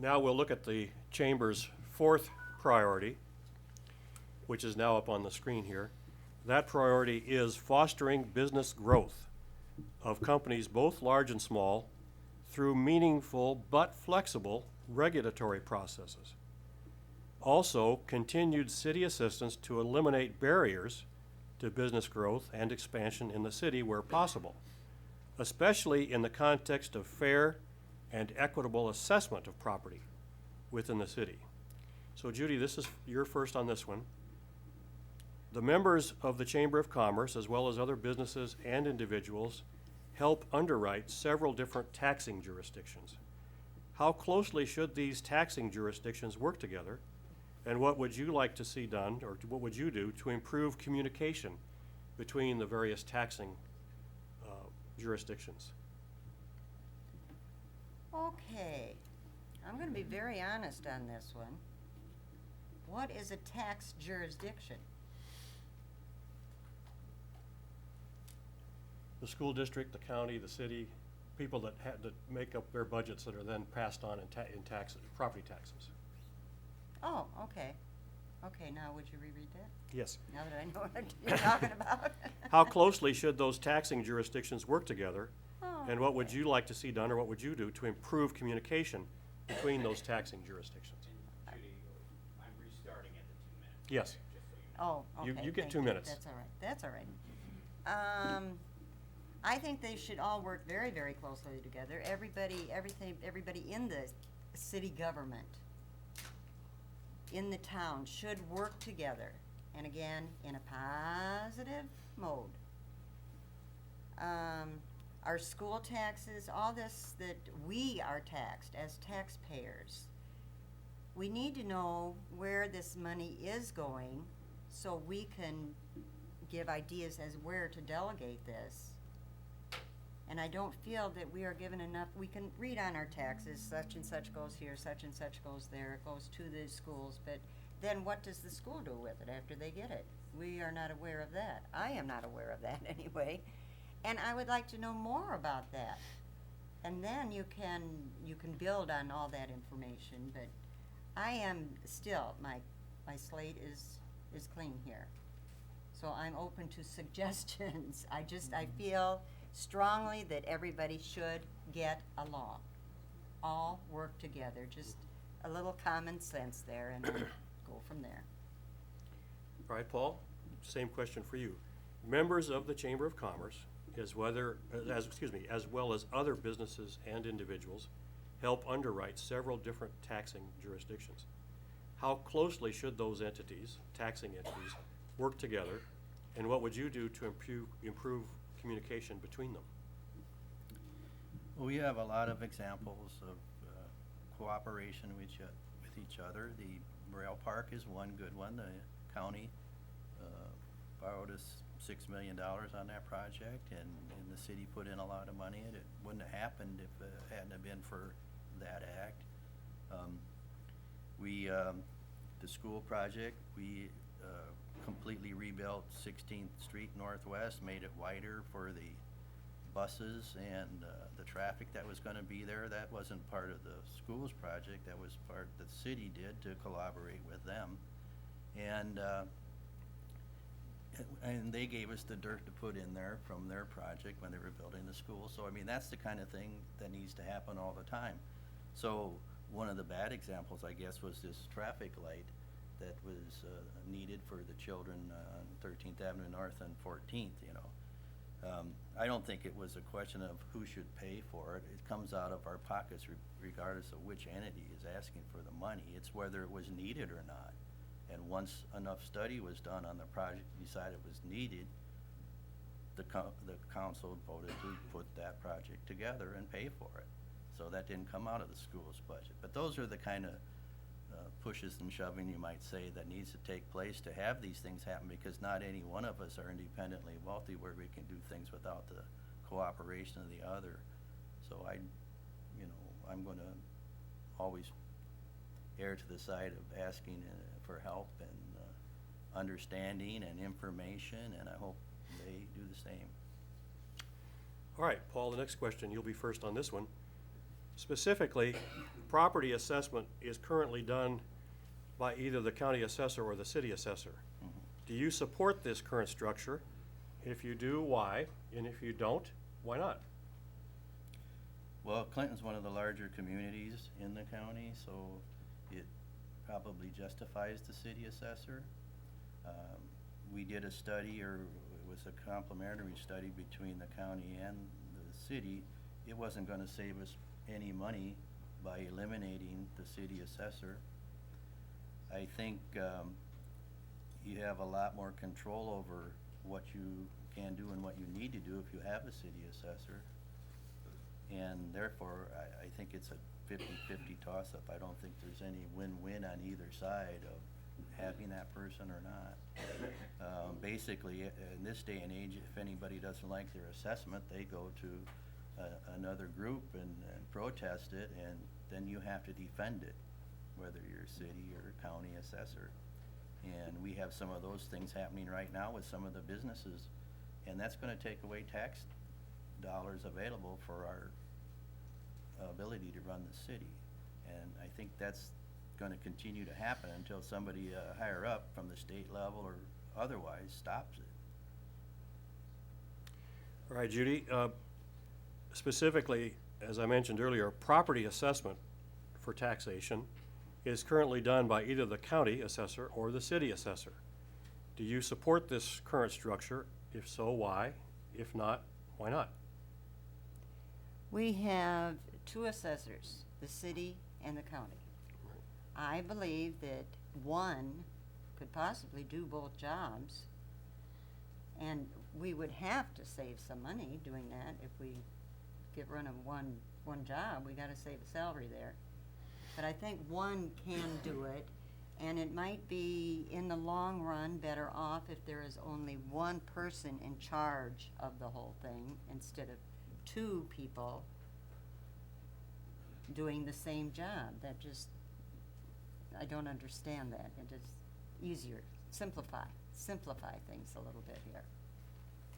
Now we'll look at the Chamber's fourth priority, which is now up on the screen here. That priority is fostering business growth of companies both large and small through meaningful but flexible regulatory processes. Also, continued city assistance to eliminate barriers to business growth and expansion in the city where possible, especially in the context of fair and equitable assessment of property within the city. So Judy, this is your first on this one. The members of the Chamber of Commerce, as well as other businesses and individuals, help underwrite several different taxing jurisdictions. How closely should these taxing jurisdictions work together? And what would you like to see done, or what would you do to improve communication between the various taxing jurisdictions? Okay, I'm going to be very honest on this one. What is a tax jurisdiction? The school district, the county, the city, people that make up their budgets that are then passed on in taxes, property taxes. Oh, okay. Okay, now would you reread that? Yes. Now that I know what you're talking about. How closely should those taxing jurisdictions work together? Oh, And what would you like to see done, or what would you do to improve communication between those taxing jurisdictions? And Judy, I'm restarting at the 2 minutes. Yes. Just so you know. Oh, okay. You get thank 2 minutes. That's all right. That's all right. I think they should all work very, very closely together. Everybody in the city government, in the town, should work together. And again, in a positive mode. Our school taxes, all this that we are taxed as taxpayers. We need to know where this money is going so we can give ideas as where to delegate this. And I don't feel that we are given enough, we can read on our taxes, such and such goes here, such and such goes there, it goes to the schools, but then what does the school do with it after they get it? We are not aware of that. I am not aware of that anyway. And I would like to know more about that. And then you can build on all that information, but I am still, my slate is clean here. So I'm open to suggestions. I feel strongly that everybody should get along. All work together, just a little common sense there, and then go from there. All right, Paul, same question for you. Members of the Chamber of Commerce, as well as other businesses and individuals, help underwrite several different taxing jurisdictions. How closely should those entities, taxing entities, work together, and what would you do to improve communication between them? Well, we have a lot of examples of cooperation with each other. The rail park is one good one. The county borrowed us $6 million on that project, and the city put in a lot of money, and it wouldn't have happened if it hadn't have been for that act. The school project, we completely rebuilt 16th Street Northwest, made it wider for the buses and the traffic that was going to be there. That wasn't part of the schools project. That was part the city did to collaborate with them. And they gave us the dirt to put in there from their project when they were building the school. So, I mean, that's the kind of thing that needs to happen all the time. So one of the bad examples, I guess, was this traffic light that was needed for the children on 13th Avenue North and 14th, you know. I don't think it was a question of who should pay for it. It comes out of our pockets regardless of which entity is asking for the money. It's whether it was needed or not. And once enough study was done on the project, decided it was needed, the council voted to put that project together and pay for it. So that didn't come out of the school's budget. But those are the kind of pushes and shoving, you might say, that needs to take place to have these things happen, because not any one of us are independently wealthy where we can do things without the cooperation of the other. So I'm going to always err to the side of asking for help and understanding and information, and I hope they do the same. All right, Paul, the next question, you'll be first on this one. Specifically, property assessment is currently done by either the county assessor or the city assessor. Mm-hmm. Do you support this current structure? If you do, why? And if you don't, Why not? Well, Clinton's one of the larger communities in the county, so it probably justifies the city assessor. We did a study, or it was a complementary study between the county and the city. It wasn't gonna save us any money by eliminating the city assessor. I think you have a lot more control over what you can do and what you need to do if you have a city assessor. And therefore, I think it's a 50-50 toss-up. I don't think there's any win-win on either side of having that person or not. Basically, in this day and age, if anybody doesn't like their assessment, they go to another group and protest it, and then you have to defend it, whether you're city or county assessor. And we have some of those things happening right now with some of the businesses, and that's gonna take away tax dollars available for our ability to run the city. And I think that's gonna continue to happen until somebody higher up from the state level or otherwise stops it. All right, Judy, specifically, as I mentioned earlier, property assessment for taxation is currently done by either the county assessor or the city assessor. Do you support this current structure? If so, why? If not, why not? We have two assessors, the city and the county. I believe that one could possibly do both jobs, and we would have to save some money doing that. If we get rid of one job, we gotta save a salary there. But I think one can do it, and it might be, in the long run, better off if there is only one person in charge of the whole thing instead of two people doing the same job. That just, I don't understand that. It is easier, simplify things a little bit here.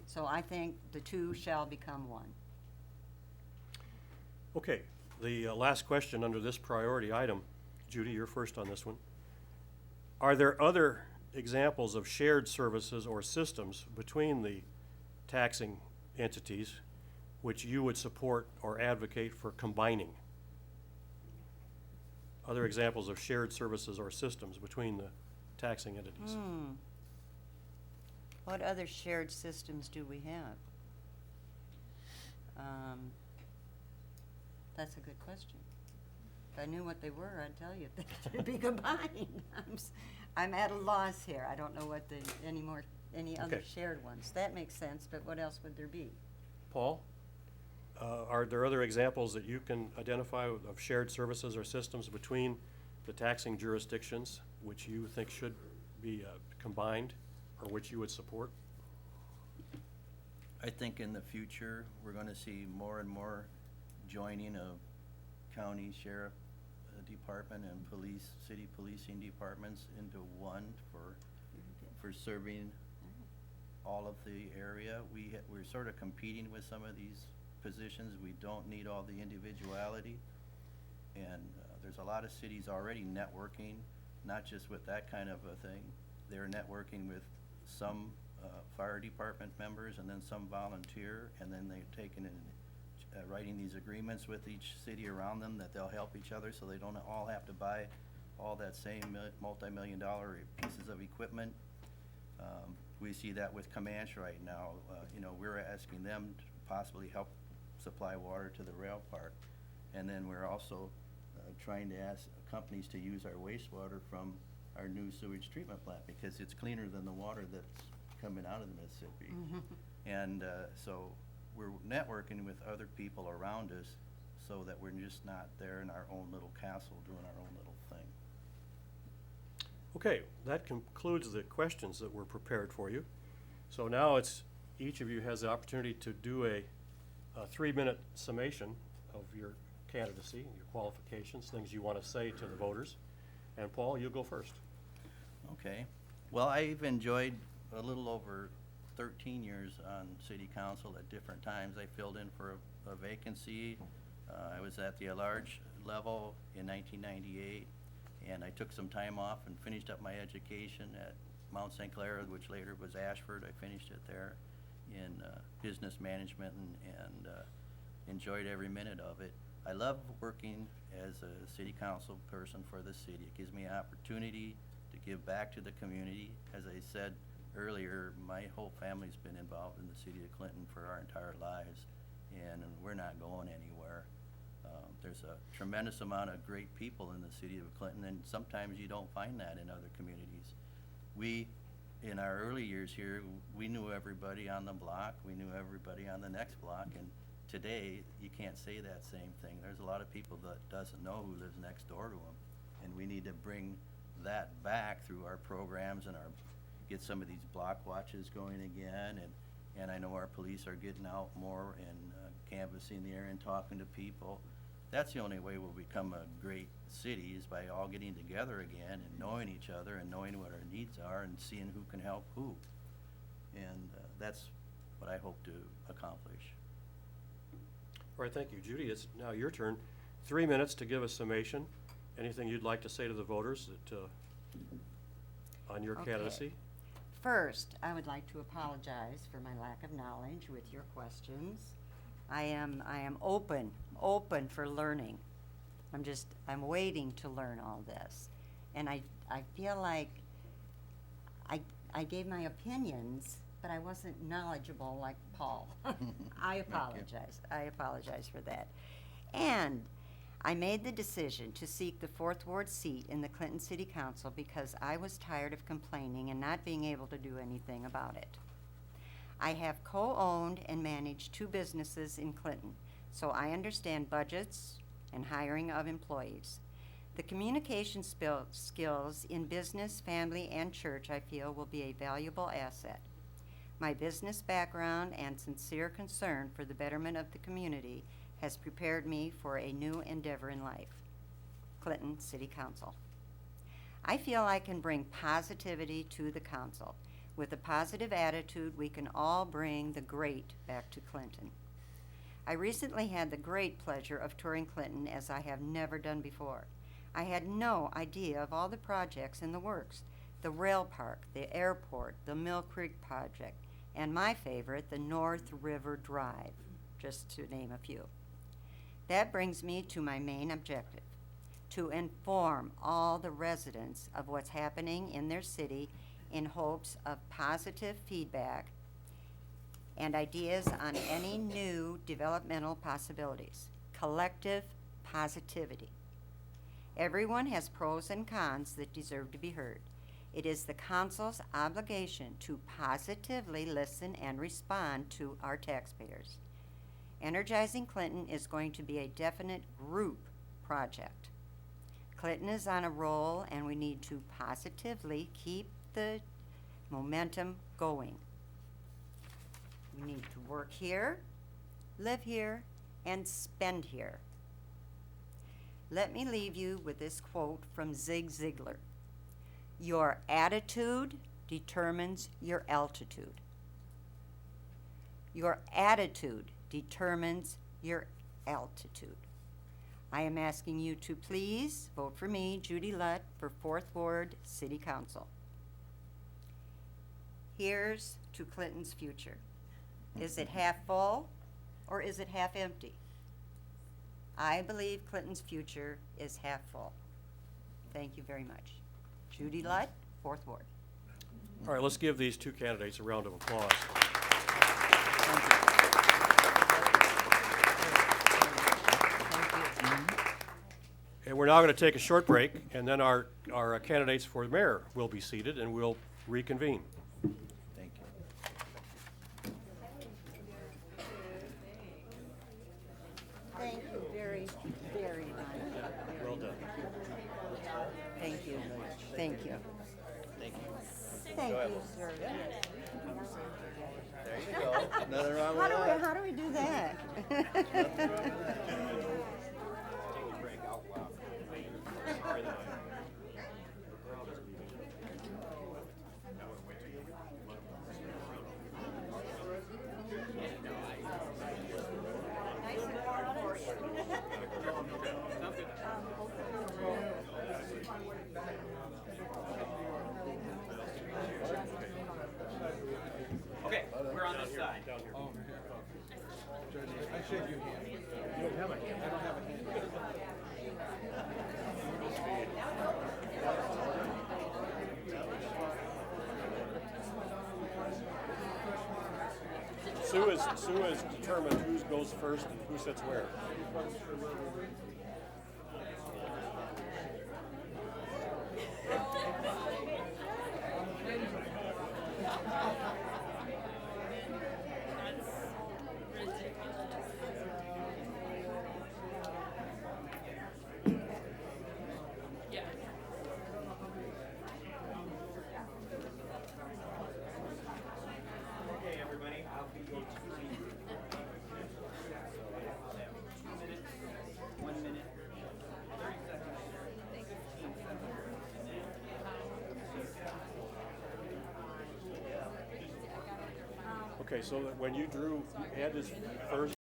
So I think the two shall become one. Okay, the last question under this priority item, Judy, you're first on this one. Are there other examples of shared services or systems between the taxing entities which you would support or advocate for combining? Other examples of shared services or systems between the taxing entities? What other shared systems do we have? That's a good question. If I knew what they were, I'd tell you they should be combined. I'm at a loss here. I don't know what any other Okay. shared ones. That makes sense, but what else would there be? Paul, are there other examples that you can identify of shared services or systems between the taxing jurisdictions which you think should be combined or which you would support? I think in the future, we're gonna see more and more joining of county sheriff department and city policing departments into one for serving all of the area. We're sort of competing with some of these positions. We don't need all the individuality. And there's a lot of cities already networking, not just with that kind of a thing. They're networking with some fire department members and then some volunteer, and then they've taken and writing these agreements with each city around them that they'll help each other so they don't all have to buy all that same multi-million-dollar pieces of equipment. We see that with Comanche right now. We're asking them to possibly help supply water to the rail park. And then we're also trying to ask companies to use our wastewater from our new sewage treatment plant because it's cleaner than the water that's coming out of the Mississippi. And so we're networking with other people around us so that we're just not there in our own little castle doing our own little thing. Okay, that concludes the questions that were prepared for you. So now each of you has the opportunity to do a 3-minute summation of your candidacy, your qualifications, things you want to say to the voters. And Paul, you'll go first. Okay. Well, I've enjoyed a little over 13 years on city council at different times. I filled in for a vacancy. I was at the at-large level in 1998, and I took some time off and finished up my education at Mount St. Clair, which later was Ashford. I finished it there. in business management and enjoyed every minute of it. I love working as a city council person for the city. It gives me an opportunity to give back to the community. As I said earlier, my whole family's been involved in the city of Clinton for our entire lives, and we're not going anywhere. There's a tremendous amount of great people in the city of Clinton, and sometimes you don't find that in other communities. We, in our early years here, we knew everybody on the block, we knew everybody on the next block, and today, you can't say that same thing. There's a lot of people that doesn't know who lives next door to them, and we need to bring that back through our programs and get some of these block watches going again, and I know our police are getting out more and canvassing the area and talking to people. That's the only way we'll become a great city, is by all getting together again and knowing each other and knowing what our needs are and seeing who can help who. And that's what I hope to accomplish. All right, thank you. Judy, it's now your turn. 3 minutes to give a summation. Anything you'd like to say to the voters that, on your Okay. candidacy? First, I would like to apologize for my lack of knowledge with your questions. I am open for learning. I'm waiting to learn all this. And I feel like I gave my opinions, but I wasn't knowledgeable like Paul. I apologize. I apologize for that. And I made the decision to seek the 4th Ward seat in the Clinton City Council because I was tired of complaining and not being able to do anything about it. I have co-owned and managed 2 businesses in Clinton, so I understand budgets and hiring of employees. The communication skills in business, family, and church, I feel, will be a valuable asset. My business background and sincere concern for the betterment of the community has prepared me for a new endeavor in life, Clinton City Council. I feel I can bring positivity to the council. With a positive attitude, we can all bring the great back to Clinton. I recently had the great pleasure of touring Clinton as I have never done before. I had no idea of all the projects in the works: the rail park, the airport, the Mill Creek project, and my favorite, the North River Drive, just to name a few. That brings me to my main objective: to inform all the residents of what's happening in their city in hopes of positive feedback and ideas on any new developmental possibilities. Collective positivity. Everyone has pros and cons that deserve to be heard. It is the council's obligation to positively listen and respond to our taxpayers. Energizing Clinton is going to be a definite group project. Clinton is on a roll, and we need to positively keep the momentum going. We need to work here, live here, and spend here. Let me leave you with this quote from Zig Ziglar: "Your attitude determines your altitude." Your attitude determines your altitude. I am asking you to please vote for me, Judy Lutt, for 4th Ward City Council. Here's to Clinton's future. Is it half full or is it half empty? I believe Clinton's future is half full. Thank you very much. Judy Lutt, 4th Ward. All right, let's give these 2 candidates a round of applause. Thank you. And we're now going to take a short break, and then our candidates for mayor will be seated, and we'll reconvene. Thank you. Thank you very, very much. Well done. Thank you. Thank you. Thank you. Thank you, sir. There you go. Nothing wrong with that. How do we do that? Okay, we're on this side. Sue has determined who goes first and who sits where. Okay, everybody, I'll be your time. So I'll have 2 minutes, 1 minute, 30 seconds, 15 seconds, and then. Okay, so that when you drew, you had this first